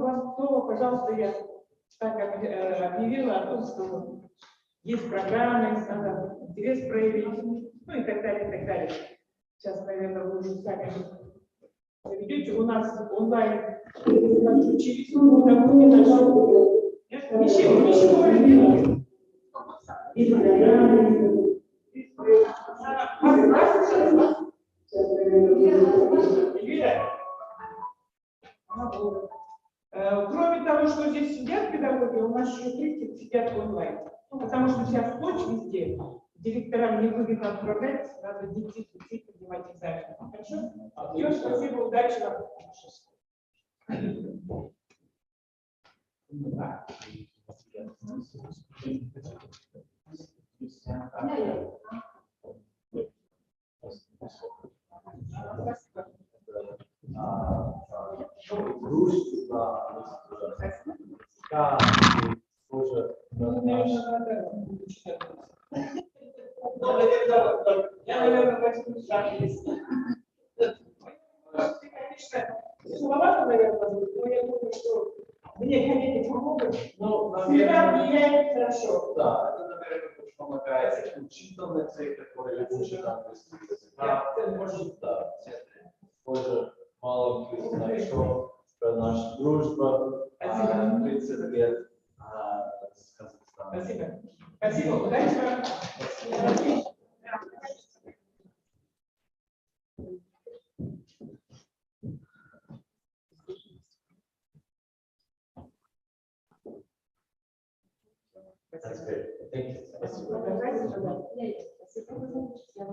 вас слово, пожалуйста, я так объявила о том, что есть программы, надо интерес проявить, ну и так далее, и так далее. Сейчас, наверное, вы уже сами заведете. У нас онлайн учились, никому не нашел. Ничего не делали. Кроме того, что здесь сидят педагоги, у нас еще 30 сидят онлайн. Потому что сейчас ночь везде, директорам невыгодно отправлять, надо детей принимать экзамен. Хорошо? Все, спасибо, удачи вам. Я, наверное, возьму шаг. Слова, наверное, но я думаю, что мне коллеги помогут, но влияет хорошо. Да, это, наверное, помогает учительнице, которая учит английский язык. Может, да, тоже маленький значок про нашу дружбу. 30 лет с Казахстаном. Спасибо. Спасибо. Удачи вам. That's great. Thank you.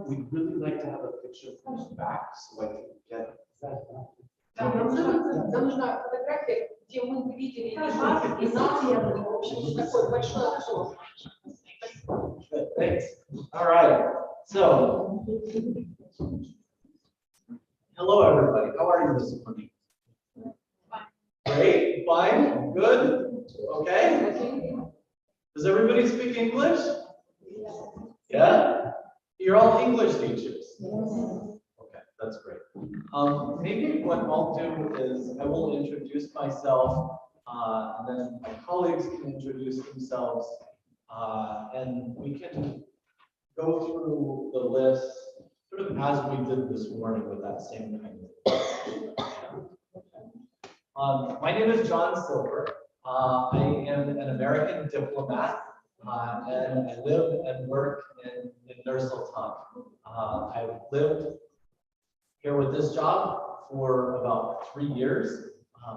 We'd really like to have a picture from the back so I can get that. Нам нужна фотография, где мы бы видели и вас, и нас, в общем, такой большой обзор. Thanks. All right. So, hello everybody. How are you this morning? Great. Fine. Good. Okay. Does everybody speak English? Yeah? You're all English teachers? Okay, that's great. Maybe what I'll do is I will introduce myself, and then my colleagues can introduce themselves, and we can go through the list sort of as we did this morning with that same kind of. My name is John Silver. I am an American diplomat, and I live and work in Nur Sultan. I've lived here with this job for about 3 years.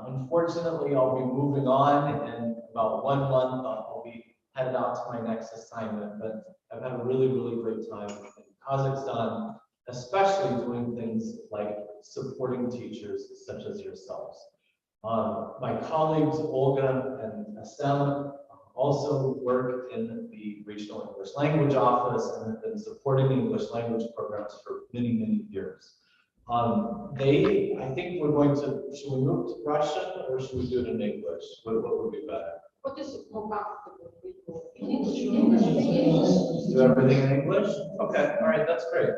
Unfortunately, I'll be moving on in about 1 month. I'll be headed out to my next assignment, but I've had a really, really great time in Kazakhstan, especially doing things like supporting teachers such as yourselves. My colleagues, Olga and Asem, also work in the Regional English Language Office and have been supporting English language programs for many, many years. I think we're going to, should we move to Russian or should we do it in English? What would be better? What is more comfortable with Do everything in English? Okay, all right, that's great.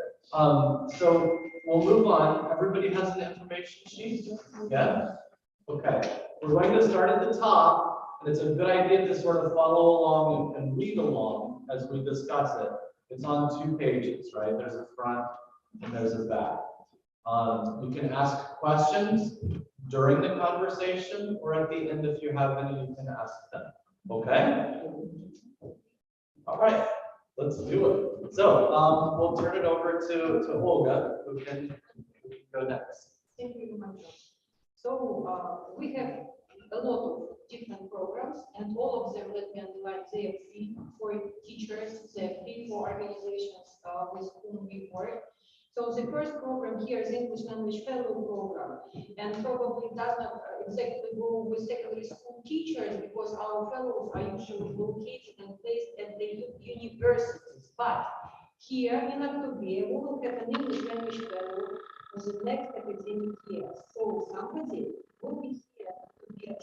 So we'll move on. Everybody has an information sheet? Yeah? Okay, we're going to start at the top, and it's a good idea to sort of follow along and read along as we discuss it. It's on 2 pages, right? There's a front and there's a back. You can ask questions during the conversation, or at the end, if you have any, you can ask them. Okay? All right, let's do it. So we'll turn it over to Olga, who can go next. Thank you very much. So we have a lot of different programs, and all of them, let me underline, they are free for teachers, they are free for organizations with whom we work. So the first program here is English Language Fellow Program, and probably does not exactly go with secondary school teachers because our fellows are usually located and placed at the universities. But here in October, we will have an English Language Fellow for the next academic year. So somebody will be here to be at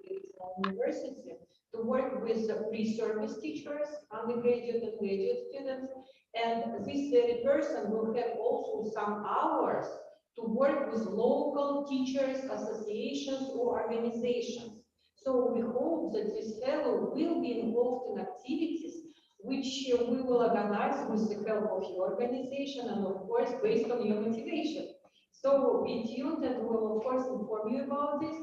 the university to work with the pre-service teachers, undergraduate and graduate students. And this very person will have also some hours to work with local teachers, associations, or organizations. So we hope that this fellow will be involved in activities which we will organize with the help of your organization and of course based on your motivation. So be tuned and we'll of course inform you about this.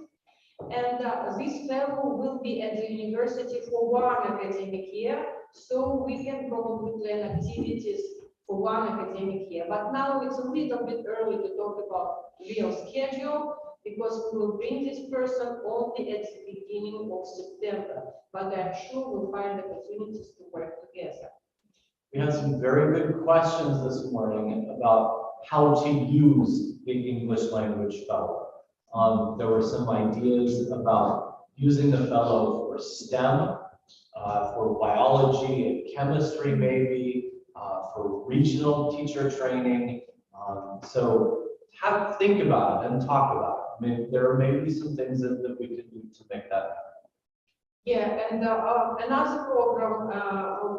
And this fellow will be at the university for 1 academic year, so we can probably plan activities for 1 academic year. But now it's a little bit early to talk about real schedule because we will bring this person only at the beginning of September. But I'm sure we'll find opportunities to work together. We had some very good questions this morning about how to use the English language fellow. There were some ideas about using the fellow for STEM, for biology and chemistry maybe, for regional teacher training. So think about it and talk about it. I mean, there may be some things that we can do to make that happen. Yeah, and another program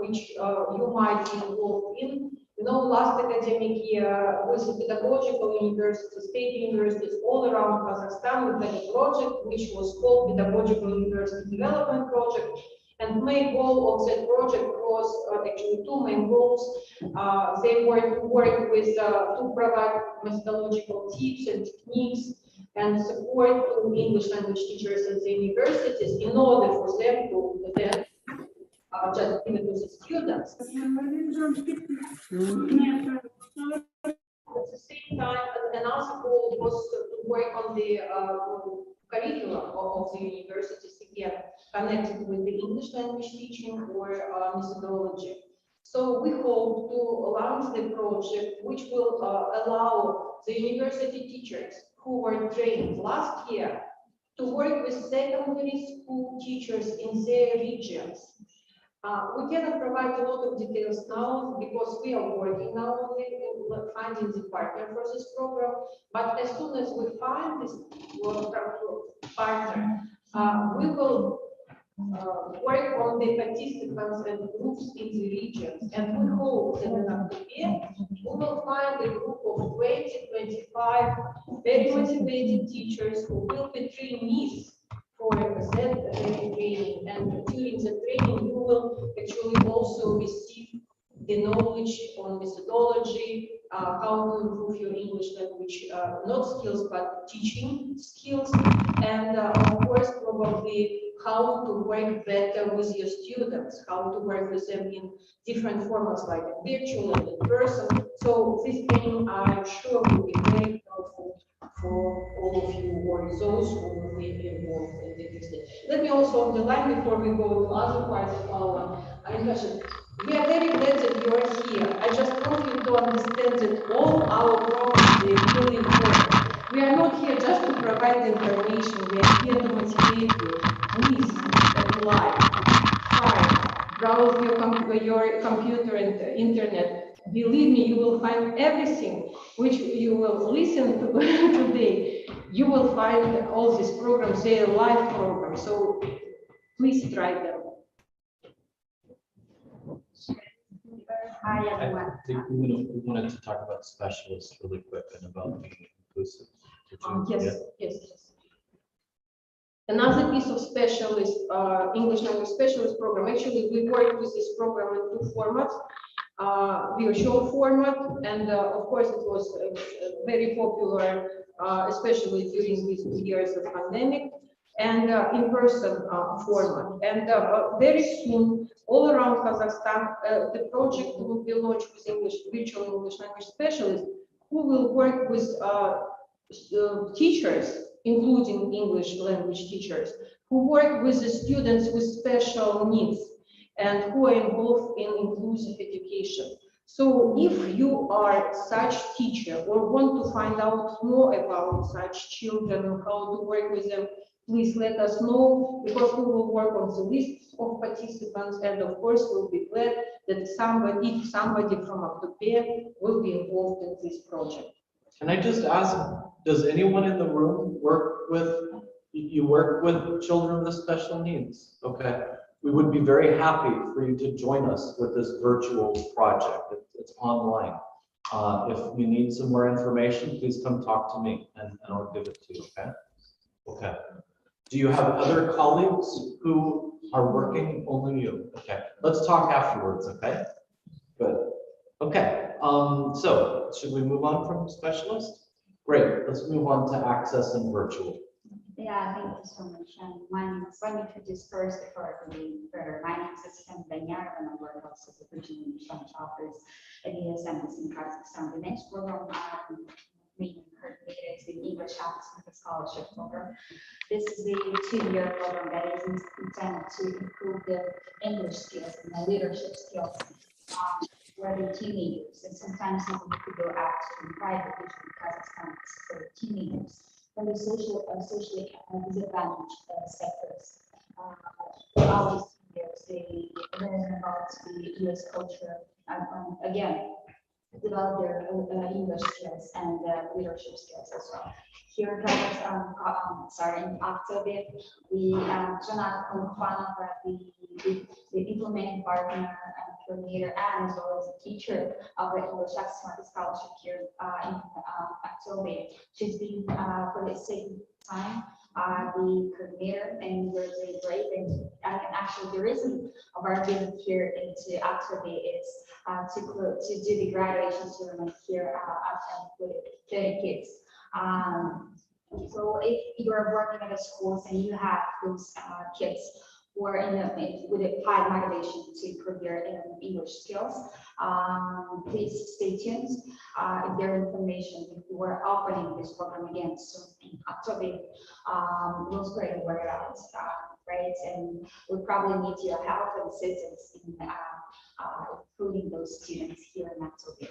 which you might be involved in, you know, last academic year with pedagogical universities, state universities all around Kazakhstan, we had a project which was called Pedagogical University Development Project. And main goal of that project was actually 2 main goals. They were to work with, to provide methodological tips and techniques and support to English language teachers at the universities in order for them to then just give it to the students. At the same time, another goal was to work on the curriculum of the universities, again, connected with the English language teaching or methodology. So we hope to launch the project, which will allow the university teachers who were trained last year to work with secondary school teachers in their regions. We cannot provide a lot of details now because we are working now on finding the partner for this program. But as soon as we find this partner, we will work on the participants and groups in the regions. And we hope that in October, we will find a group of 20-25 very motivated teachers who will be trainees for that training. And during the training, you will actually also receive the knowledge on methodology, how to improve your English language, not skills, but teaching skills. And of course, probably how to work better with your students, how to work with them in different formats like virtual and in person. So this training, I'm sure, will be very helpful for all of you or those who will be involved in the business. Let me also underline before we go to other parts of our discussion. We are very glad that you are here. I just want you to understand that all our programs are really important. We are not here just to provide information. We are here to motivate you. Please apply, try, browse your computer and the internet. Believe me, you will find everything which you will listen to today. You will find all these programs, they are live programs. So please try them. Hi, everyone. I think we wanted to talk about specialists really quick and about being inclusive. Yes. Another piece of specialist, English language specialist program. Actually, we worked with this program in 2 formats. Virtual format, and of course it was very popular, especially during these years of pandemic, and in-person format. And very soon, all around Kazakhstan, the project will be launched with virtual English language specialists who will work with teachers, including English language teachers, who work with the students with special needs and who are involved in inclusive education. So if you are such teacher or want to find out more about such children and how to work with them, please let us know, because we will work on the list of participants, and of course we'll be glad that somebody from October will be involved in this project. Can I just ask, does anyone in the room work with children with special needs? Okay. We would be very happy for you to join us with this virtual project. It's online. If you need some more information, please come talk to me and I'll give it to you, okay? Okay. Do you have other colleagues who are working? Only you. Okay. Let's talk afterwards. Okay. Good. Okay. So should we move on from specialist? Great. Let's move on to access and virtual. Yeah, thank you so much. And my name is, let me introduce first before I go further. My name is Daniela, and I work also as a regional Untitled Chapters at ESL in Kazakhstan. The next program we coordinated is the English Academic Scholarship Program. This is the 2-year program that is intended to improve the English skills and the leadership skills for the teenagers. And sometimes you need to go out to private region in Kazakhstan for teenagers from the socially disadvantaged sectors. For all these years, they learn about the U.S. culture, again, develop their English skills and leadership skills as well. Here, in October, we Jonathan Kwanova, the implementing partner and coordinator, and as well as the teacher of the English Excellence Scholarship here in October. She's been for the same time the coordinator, and we're really great. And actually, the reason of our visit here into October is to do the graduation ceremony here with 30 kids. So if you are working at a school and you have those kids who are with a high motivation to improve their English skills, please stay tuned. If there is information, if we are opening this program again soon in October, we'll spread the word out, right? And we probably need your help and assistance in including those students here in October.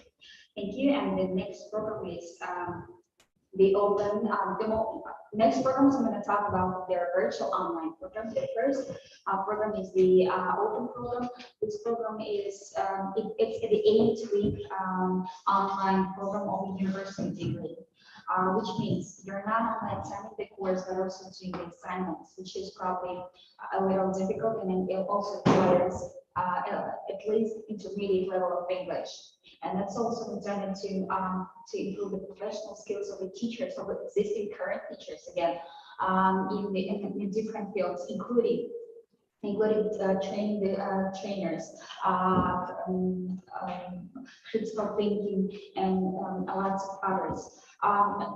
Thank you. And the next program is the open, next programs I'm going to talk about their virtual online program. The first program is the open program. This program is, it's the 8-week online program of university degree. Which means you're not only attending the course, but also doing the assignments, which is probably a little difficult, and it also requires at least intermediate level of English. And that's also intended to improve the professional skills of the teachers, of the existing current teachers, again, in different fields, including training the trainers, critical thinking, and lots of others.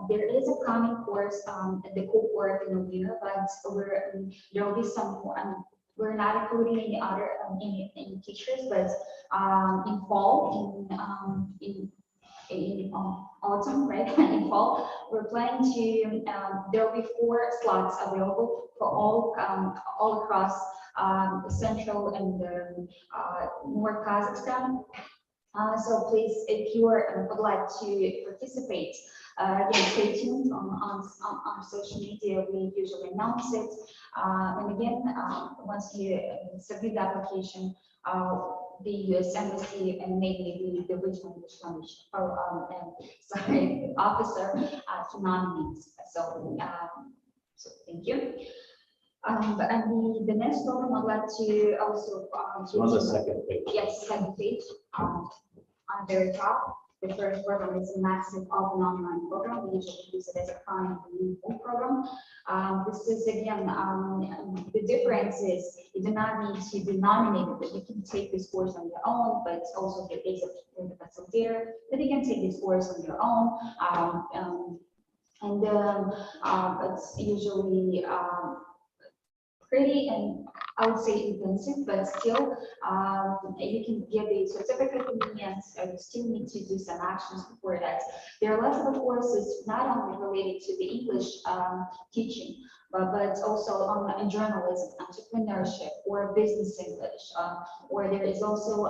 There is a common course at the cohort in the winter, but there will be some. We're not including any other any teachers, but in fall, in autumn, right? In fall, we're planning to. There will be 4 slots available for all across central and North Kazakhstan. So please, if you would like to participate, again, stay tuned on social media. We usually announce it. And again, once you submit the application, the U.S. Embassy and maybe the regional English language officer to nominate. So, so thank you. And the next program I'd like to also On the second page. yes, second page on the very top. The first program is a massive open online program. We usually use it as a prime program. This is again, the difference is you do not need to be nominated, but you can take this course on your own, but also there is a facilitator that you can take this course on your own. It's usually pretty, and I would say intensive, but still you can get the certificate in the end. You still need to do some actions before that. There are lots of courses not only related to the English teaching, but also on journalism, entrepreneurship, or business English, or there is also,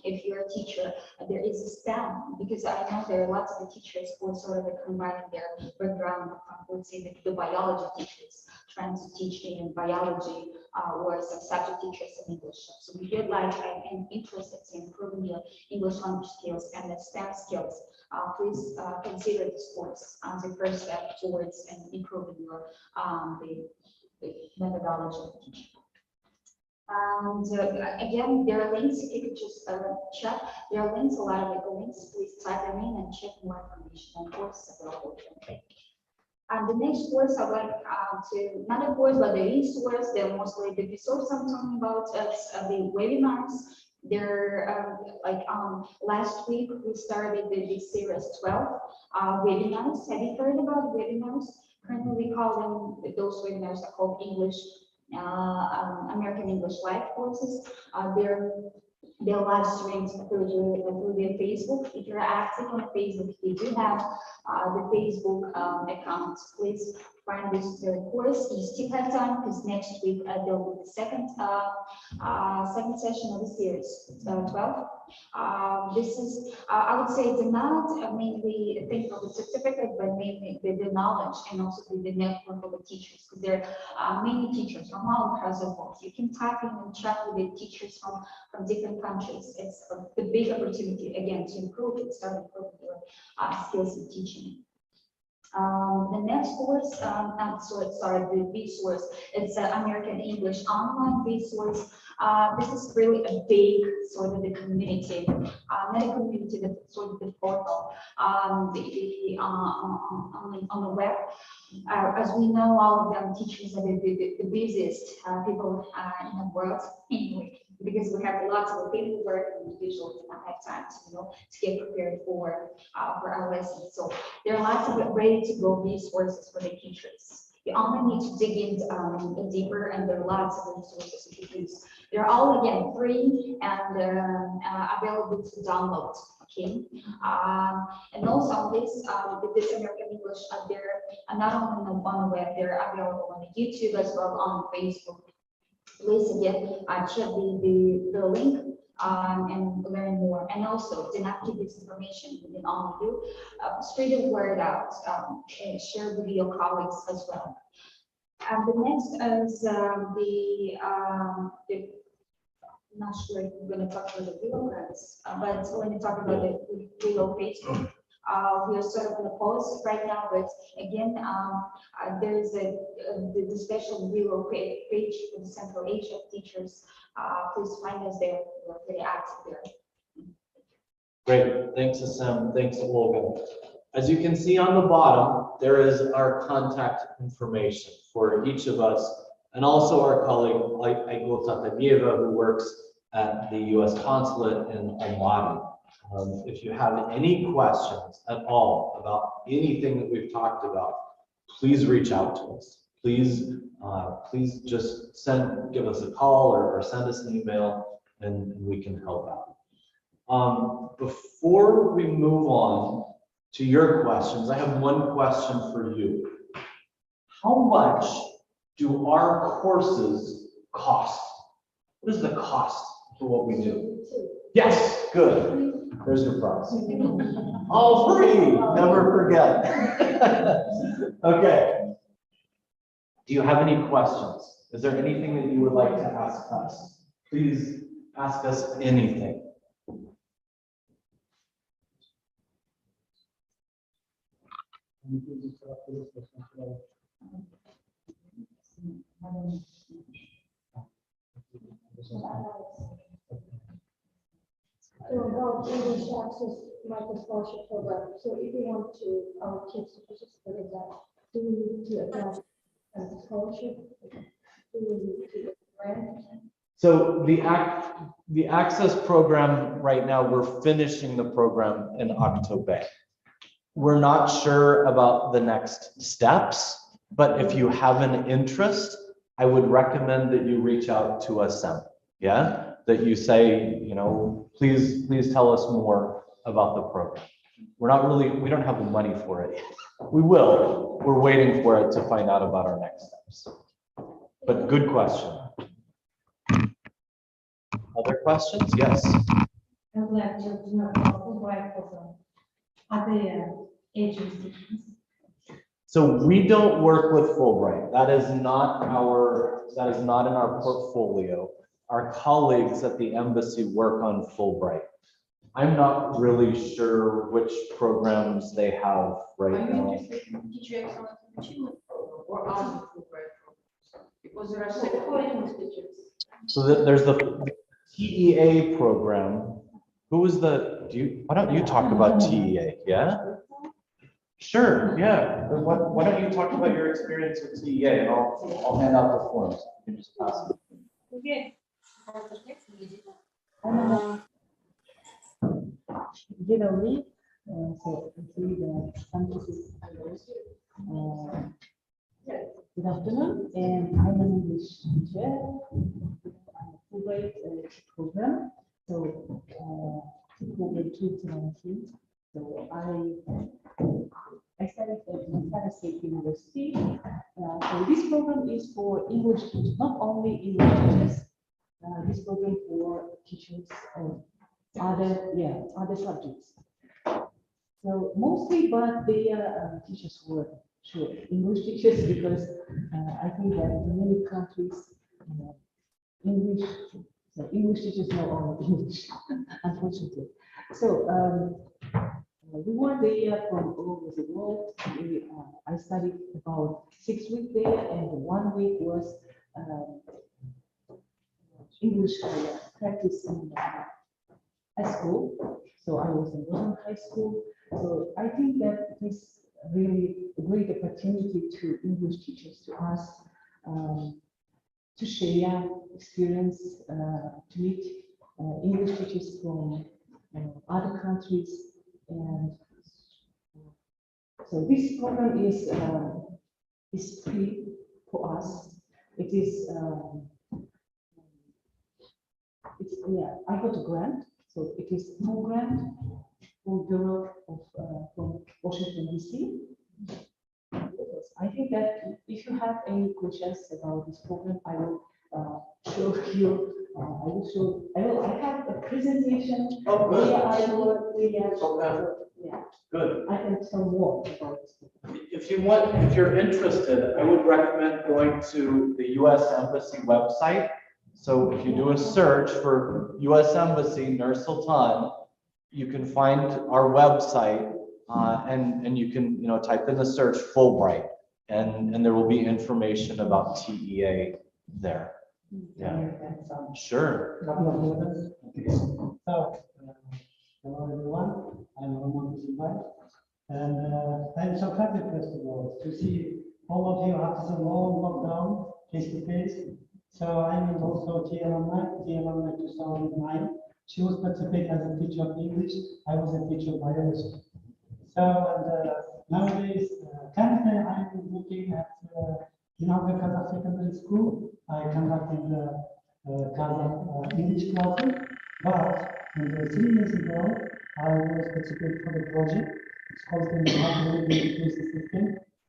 if you're a teacher, there is a STEM, because I know there are lots of the teachers who are sort of combining their background, let's say the biology teachers, trying to teach in biology, or some subject teachers in English. So if you'd like and interested in improving your English language skills and the STEM skills, please consider this course as a first step towards improving your the methodology of teaching. And again, there are links. If you could just check, there are links, a lot of links. Please type them in and check more information on courses available. And the next course I'd like to, not a course, but the resource, they're mostly the resource I'm talking about is the webinars. They're last week we started the series 12 webinars. Have you heard about webinars? Currently we call them, those webinars are called English, American English Live courses. They're live streamed through their Facebook. If you're active on Facebook, if you do have the Facebook account, please find this course. You still have time because next week there will be the second session of the series 12. This is, I would say, the not mainly think of the certificate, but mainly the knowledge and also the network of the teachers, because there are many teachers from all across the world. You can type in and chat with the teachers from different countries. It's a big opportunity, again, to improve and start improving your skills in teaching. The next course, the resource, it's an American English online resource. This is really a big sort of the community, not a community, but sort of the portal on the web. As we know, all of them teachers are the busiest people in the world anyway, because we have lots of paperwork and we usually do not have time to get prepared for our lessons. So there are lots of ready-to-go resources for the teachers. You only need to dig in deeper, and there are lots of resources you can use. They're all, again, free and available to download. Okay, and also this American English, they're not only on the web, they're available on YouTube as well on Facebook. Please again check the link and learn more. And also, do not keep this information within only you. Spread the word out and share with your colleagues as well. And the next is I'm not sure if we're going to talk about the bureaucrats, but when you talk about the Facebook, we are sort of in a pause right now, but again, there is the special bureau page for the Central Asia teachers. Please find us there. We're pretty active there. Great, thanks Assam, thanks Olga. As you can see on the bottom, there is our contact information for each of us, and also our colleague Aigul Tatamieva, who works at the U.S. Consulate in Almaty. If you have any questions at all about anything that we've talked about, please reach out to us. Please just give us a call or send us an email, and we can help out. Before we move on to your questions, I have one question for you. How much do our courses cost? What is the cost for what we do? Yes, good. There's your prize. All free, never forget. Okay. Do you have any questions? Is there anything that you would like to ask us? Please ask us anything. So about English access micro scholarship program. So if we want our kids to participate in that, do we need to apply as a scholarship? Do we need to grant? So the access program right now, we're finishing the program in October. We're not sure about the next steps, but if you have an interest, I would recommend that you reach out to us. Yeah, that you say, please tell us more about the program. We don't have the money for it yet. We will. We're waiting for it to find out about our next steps. But good question. Other questions? Yes. I'd like to know about Fulbright program. Are there agencies? So we don't work with Fulbright. That is not in our portfolio. Our colleagues at the embassy work on Fulbright. I'm not really sure which programs they have right now. Are you interested in teacher excellence achievement program or other Fulbright programs? Because there are several institutes. So there's the TEA program. Who is why don't you talk about TEA? Yeah? Sure, yeah. Why don't you talk about your experience with TEA, and I'll hand out the forms. You can just pass them. Okay. Generally, so actually the campuses good afternoon, and I'm an English teacher. I'm a Fulbright program, so program 2019. So I studied at Montana State University. So this program is for English teachers, not only English teachers. This program for teachers of other subjects. So mostly, but they are teachers who are sure English teachers, because I think that in many countries, English teachers know all English, unfortunately. So we were there from all over the world. I studied about 6 weeks there, and 1 week was English practice in high school. So I was in London High School. So I think that it is really a great opportunity to English teachers, to us, to share experience, to meet English teachers from other countries. And so this program is free for us. It is, I got a grant, so it is full grant for Bureau of from Washington DC. I think that if you have any questions about this program, I will show you. I have a presentation. Oh, good. Where I will, Good. I can tell more about this. If you're interested, I would recommend going to the U.S. Embassy website. So if you do a search for U.S. Embassy Nur Sultan, you can find our website, and you can type in the search Fulbright, and there will be information about TEA there. Yeah. Sure. So, hello everyone, I'm Roman Zimbay, and I'm so happy, first of all, to see all of you after the long lockdown, face to face. So I'm also TEA alumni 2009. She was participating as a teacher of English, I was a teacher of biology. So, and nowadays, currently I'm looking at in our Kazakh secondary school. I conducted Kazakh English classes, but 3 years ago, I was participating for the project. It's called the Multilingual Education System,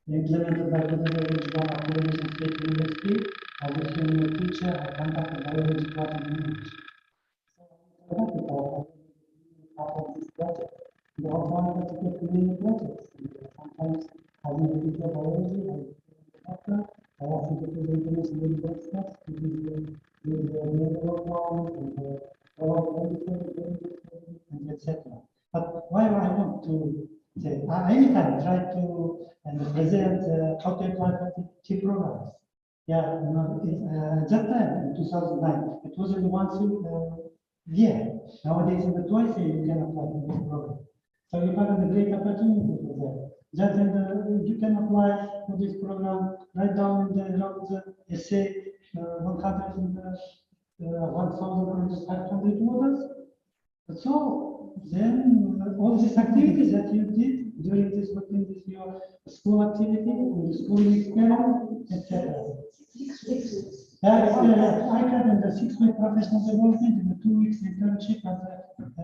implemented by the regional Malaysian State University. As a senior teacher, I conducted biology class in English. So, of this project. We also want to take many projects. Sometimes as a teacher of biology, I also get to the international experts to do the medical problems and and etc. But why I want to say, I anytime try to present how to apply for T programs. Yeah, that time in 2009, it was in once a year. Nowadays, in the twice a year, you can apply for this program. So you have a great opportunity for that. Just you can apply for this program, write down in the essay 1,500 words. So then all these activities that you did during this your school activity, the school experience, etc. I had in the 6-week professional development and the 2 weeks internship at the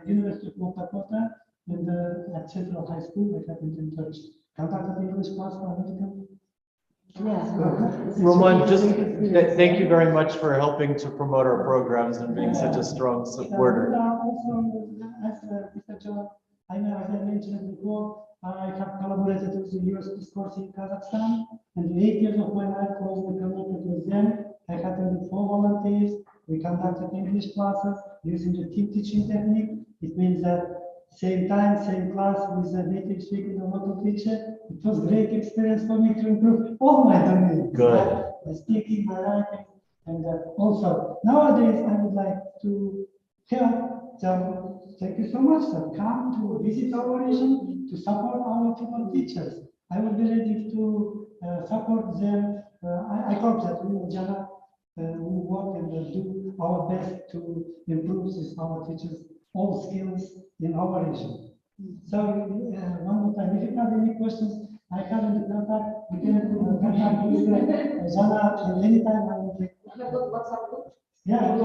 University of North Dakota and at Central High School. I had an internship. Conducted English class for American. Roman, just thank you very much for helping to promote our programs and being such a strong supporter. Also, as Mr. John, I know, as I mentioned before, I have collaborated with the US Peace Corps in Kazakhstan, and 8 years of my life closely connected with them. I had only 4 volunteers. We conducted English classes using the team teaching technique. It means that same time, same class with a native speaking or local teacher. It was a great experience for me to improve all my domains. Good. My speaking, my writing, and also nowadays I would like to help So thank you so much, sir. Come to visit our region to support our people teachers. I will be ready to support them. I hope that we will work and do our best to improve our teachers' all skills in our region. So one more time, if you have any questions, I have in the contact. We can contact with Jana at any time. I will take. Yeah,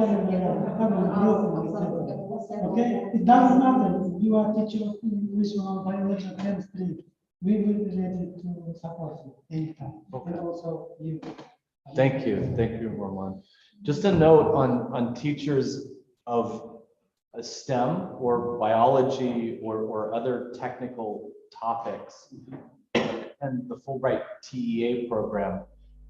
okay. It doesn't matter if you are teacher of English or biology or chemistry. We will be ready to support you anytime. Okay. And also you. Thank you, Roman. Just a note on teachers of a STEM or biology or other technical topics and the Fulbright TEA program.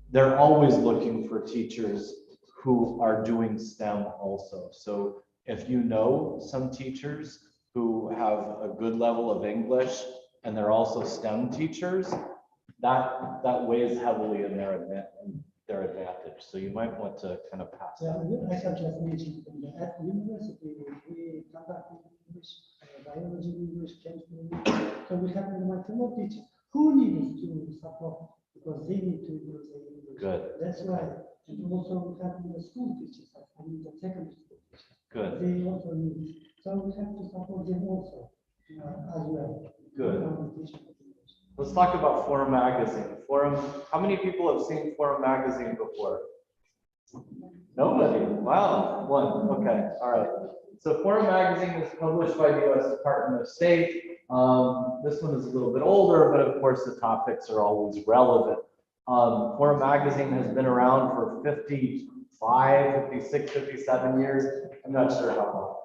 They're always looking for teachers who are doing STEM also. So if you know some teachers who have a good level of English and they're also STEM teachers, that weighs heavily in their advantage. So you might want to kind of pass that. I have just mentioned at university we conduct English, biology, English, chemistry. So we have a fellow teachers who need to support because they need to use the English. Good. That's why. And also we have the school teachers, I mean the secondary school teachers. Good. They also need. So we have to support them also as well. Good. Let's talk about Forum Magazine. How many people have seen Forum Magazine before? Nobody. Wow. One. Okay. All right. So Forum Magazine is published by the U.S. Department of State. This one is a little bit older, but of course the topics are always relevant. Forum Magazine has been around for 55, 56, 57 years. I'm not sure how long.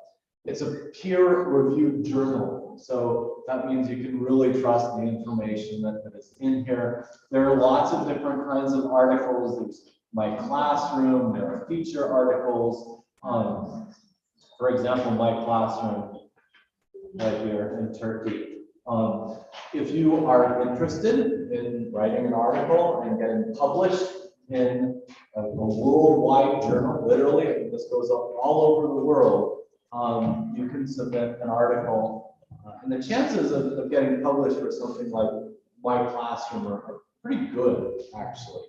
It's a peer-reviewed journal. So that means you can really trust the information that is in here. There are lots of different kinds of articles. There's my classroom, there are feature articles. For example, my classroom right here in Turkey. If you are interested in writing an article and getting published in a worldwide journal, literally, this goes up all over the world, you can submit an article. And the chances of getting published for something like my classroom are pretty good, actually.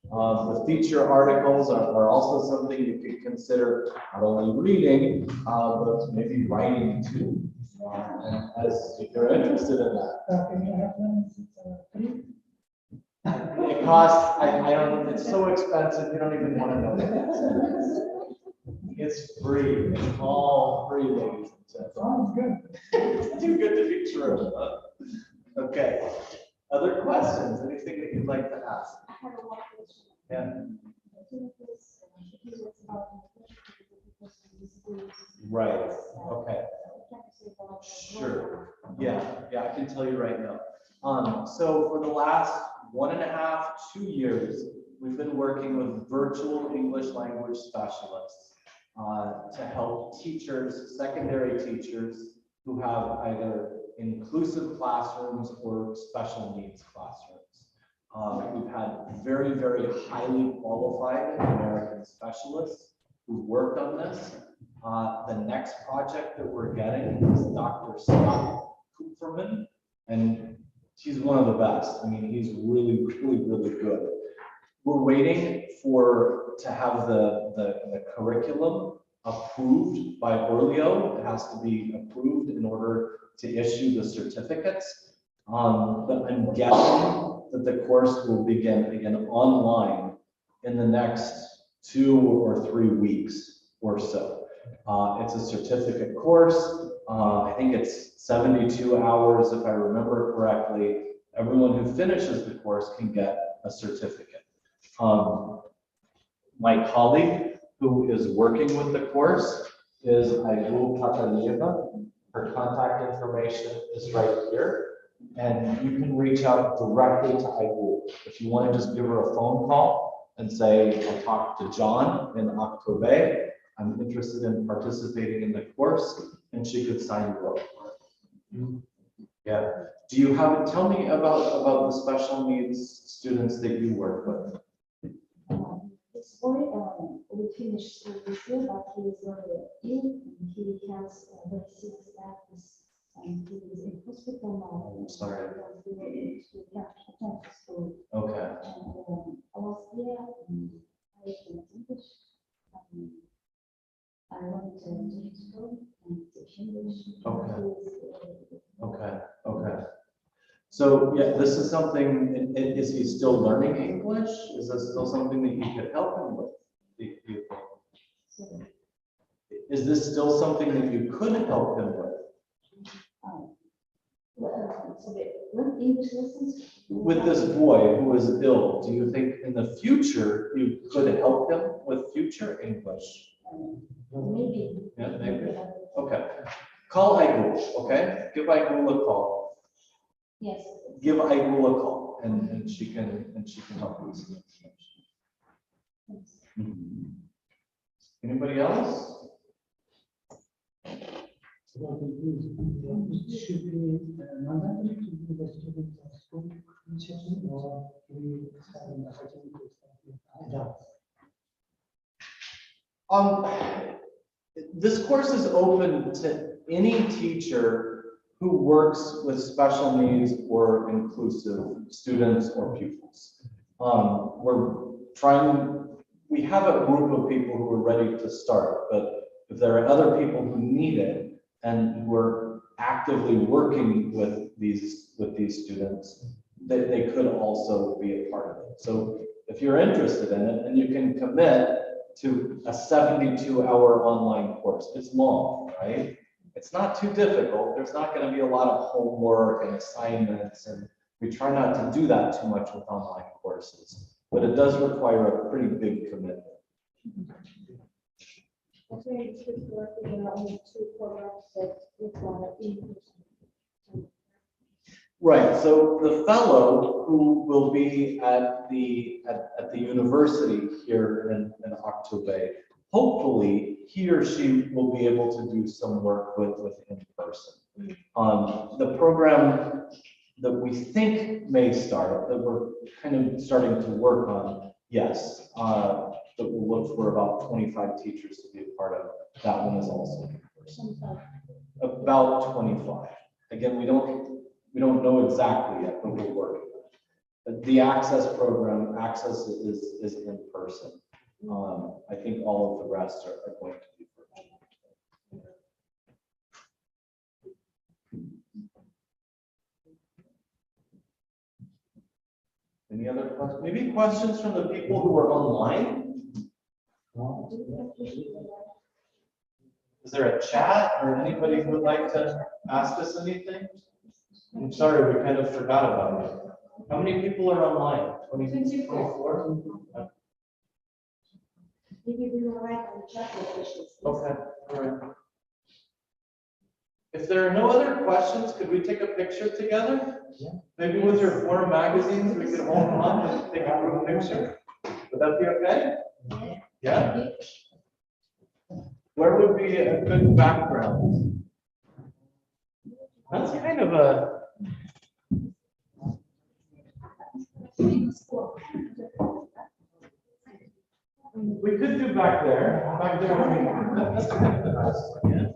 The feature articles are also something you could consider not only reading, but maybe writing too. As if you're interested in that. It costs, I don't, it's so expensive, you don't even want to know that. It's free, it's all free, ladies and gentlemen. Sounds good. It's too good to be true. Huh? Okay, other questions, anything that you'd like to ask? I have one question. Yeah. I think this is about Right, okay. Sure. Yeah, I can tell you right now. So for the last 1.5 to 2 years, we've been working with virtual English language specialists to help teachers, secondary teachers who have either inclusive classrooms or special needs classrooms. We've had very, very highly qualified American specialists who worked on this. The next project that we're getting is Dr. Scott Kupferman, and he's one of the best. I mean, he's really, really, really good. We're waiting to have the curriculum approved by Orleo. It has to be approved in order to issue the certificates. But I'm guessing that the course will begin online in the next 2 or 3 weeks or so. It's a certificate course. I think it's 72 hours, if I remember correctly. Everyone who finishes the course can get a certificate. My colleague who is working with the course is Aygul Kataliyeva. Her contact information is right here. And you can reach out directly to Aygul. If you want to just give her a phone call and say, I talked to John in October. I'm interested in participating in the course, and she could sign you up for it. Yeah. Do you have, tell me about the special needs students that you work with. This boy, we will finish school this year, but he is very ill, and he has very sick status, and he is in hospital now. I'm sorry. Because he can't attend school. Okay. And last year, I learned English. I went to school and teach English. Okay. Okay, okay. So, yeah, this is something, is he still learning English? Is this still something that you could help him with? Do you think? So, Is this still something that you could help him with? so the English lessons. With this boy who is ill, do you think in the future you could help him with future English? Maybe. Yeah, maybe. Okay. Call Aigul, okay? Give Aigul a call. Yes. Give Aigul a call, and she can help you with some information. Mhm. Anybody else? So it should be mandatory to be the students of school teachers, or we have an opportunity to adapt. This course is open to any teacher who works with special needs or inclusive students or pupils. We have a group of people who are ready to start, but if there are other people who need it and who are actively working with these students, they could also be a part of it. So if you're interested in it, and you can commit to a 72-hour online course. It's long, right? It's not too difficult. There's not going to be a lot of homework and assignments, and we try not to do that too much with online courses, but it does require a pretty big commitment. I think it's good work. There are only 2 programs that require English. Right, so the fellow who will be at the university here in October, hopefully he or she will be able to do some work with in person. The program that we think may start, that we're kind of starting to work on, yes, that we'll look for about 25 teachers to be a part of. That one is also in person. About 25. Again, we don't know exactly yet, but we're working on it. The access program, access is in person. I think all of the rest are going to be virtual. Any other questions? Maybe questions from the people who are online? Is there a chat or anybody who would like to ask us anything? I'm sorry, we kind of forgot about it. How many people are online? 24? Maybe we will write on the chat questions. Okay, all right. If there are no other questions, could we take a picture together? Yeah. Maybe with your forum magazines, we could hold them up and take a group picture. Would that be okay? Yeah? Where would be a good background? That's kind of a... We could do back there. Back there. That's kind of nice. Yeah.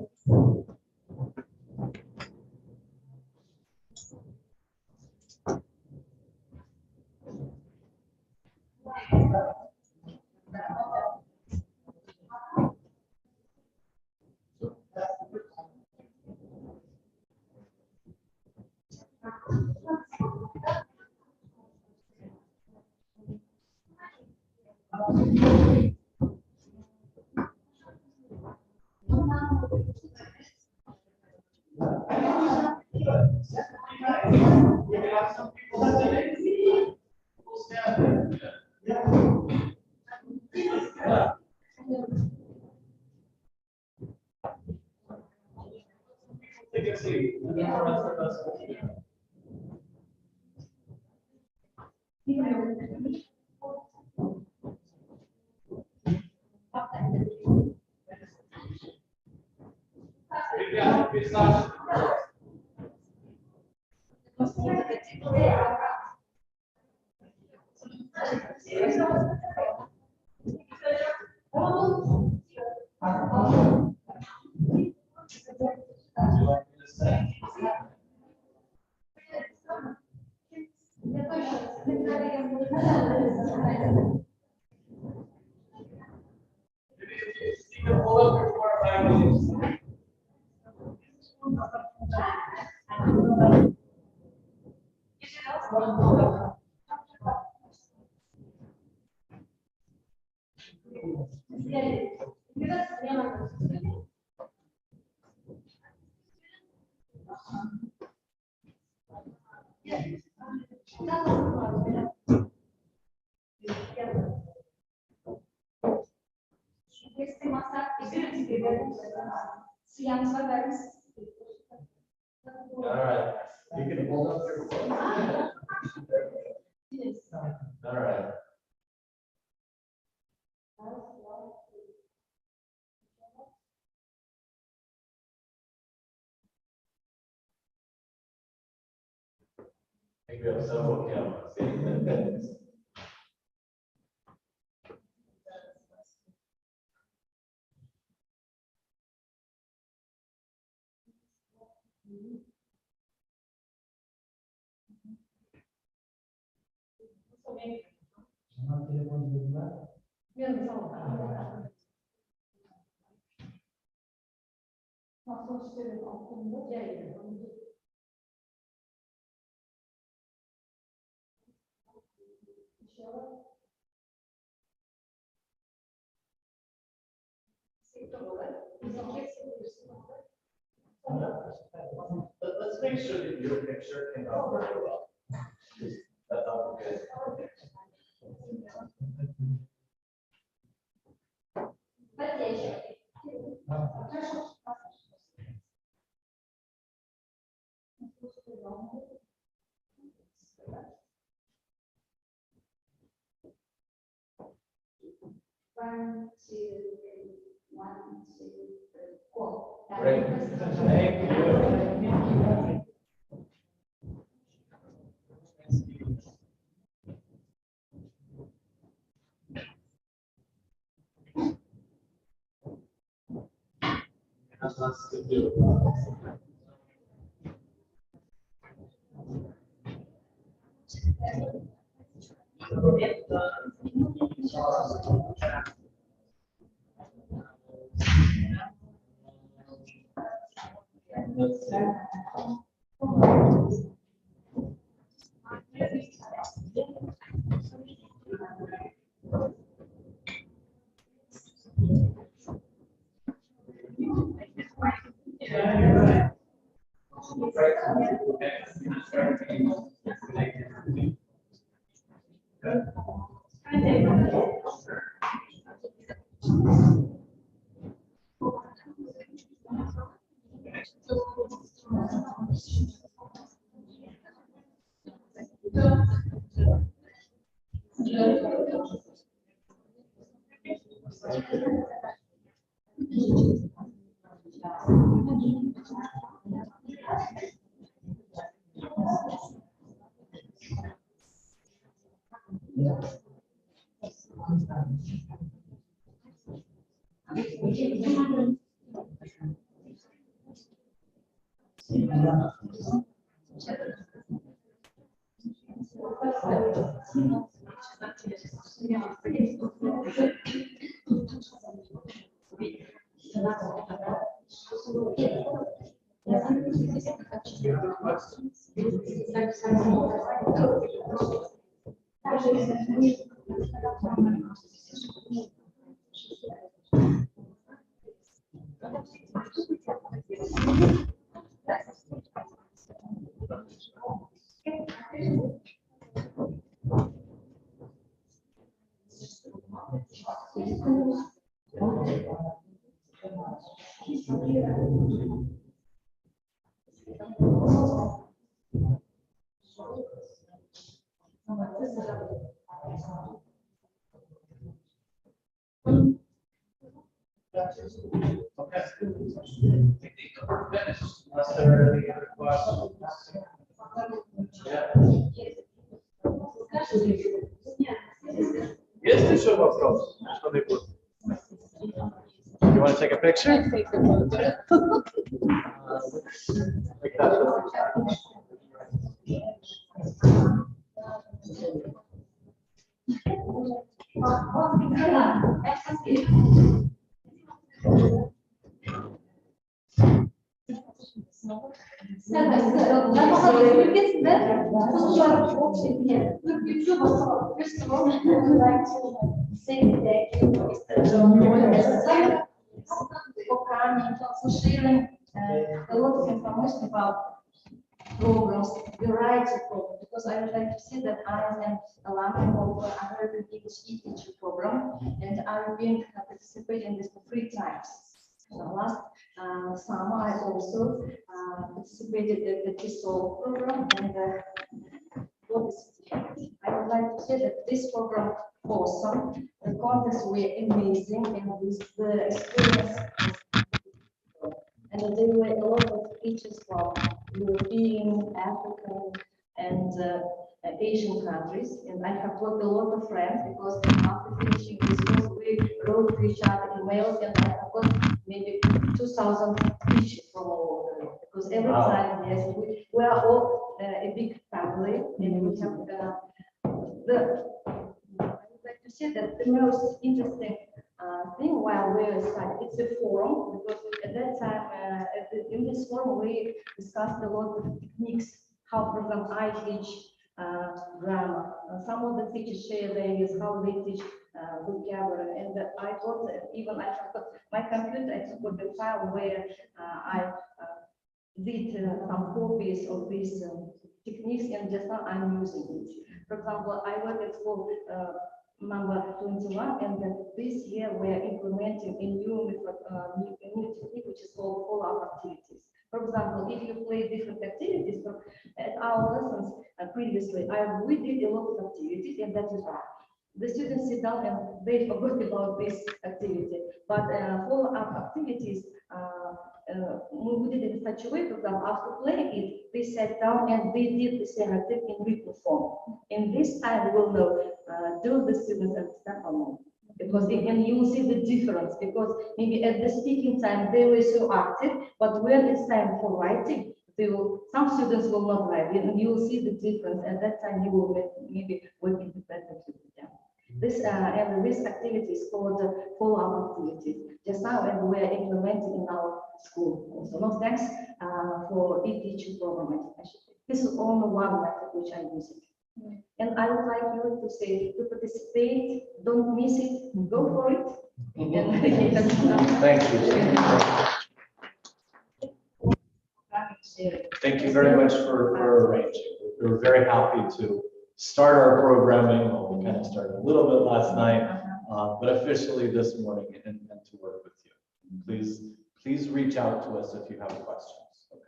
Take a seat. All right. You can hold up your foot. All right. I think we have several cameras. Let's make sure that your picture came out very well. That's all good. One, two, three. 1, 2, 3, 4. Great. Thank you. Has lots to do. Let's see. Okay. We're finished. Unless there are any other questions. Есть еще вопрос? Что-нибудь? You want to take a picture? Take a photo. Like that. First of all, I would like to say thank you, Mr. John, for coming, for sharing a lot of information about programs, variety of programs, because I would like to say that I am alumni of American English e-teacher program, and I've been participating in this for 3 times. So last summer, I also participated in the ESL program, and I would like to say that this program awesome. The contents were amazing, and with the experience, and there were a lot of teachers from European, African, and Asian countries. And I have got a lot of friends because after finishing this course, we wrote to each other emails, and I have got maybe 2,000 teachers from all over the world. Because every time, yes, we are all a big family, and we have I would like to say that the most interesting thing while we were studying, it's a forum, because at that time, in this forum, we discussed a lot of techniques, how, for example, I teach grammar. Some of the teachers share their ideas, how they teach vocabulary, and I thought that even I have got my computer, I took the file where I did some copies of these techniques, and just now I'm using it. For example, I work at school number 21, and this year we are implementing a new technique which is called follow-up activities. For example, if you play different activities, at our lessons previously, we did a lot of activities, and that is right. The students sit down and they forgot about this activity, but follow-up activities, we did it in such a way, for example, after playing it, they sat down and they did the same activity in written form. In this time, we will know, do the students understand or not? Because again, you will see the difference, because maybe at the speaking time, they were so active, but when it's time for writing, some students will not write, and you will see the difference. At that time, you will maybe work independently with them. This activity is called follow-up activities. Just now, and we are implementing in our school. Also, no thanks for e-teaching program. This is only one method which I use it. And I would like you to say to participate, don't miss it, go for it. Thank you. Thank you very much for arranging. We were very happy to start our programming. Well, we kind of started a little bit last night, but officially this morning, and to work with you. Please reach out to us if you have questions.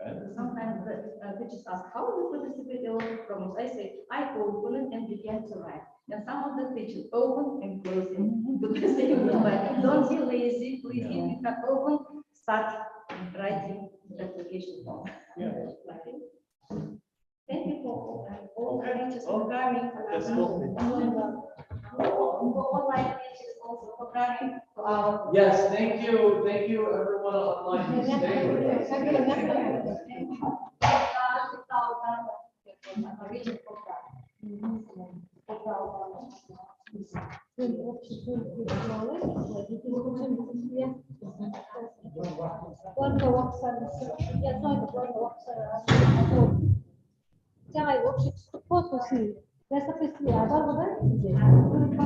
Okay. Sometimes the teachers ask, how do you participate in all programs? I say, I open it and began to write. And some of the teachers open and close it. Don't be lazy, please. If you can open, start writing the application form. Yeah. Thank you for all teachers for coming. Online teachers also for coming to our. Yes, thank you everyone online who stayed with us. Jangan workshop, support to see. Recipe, ada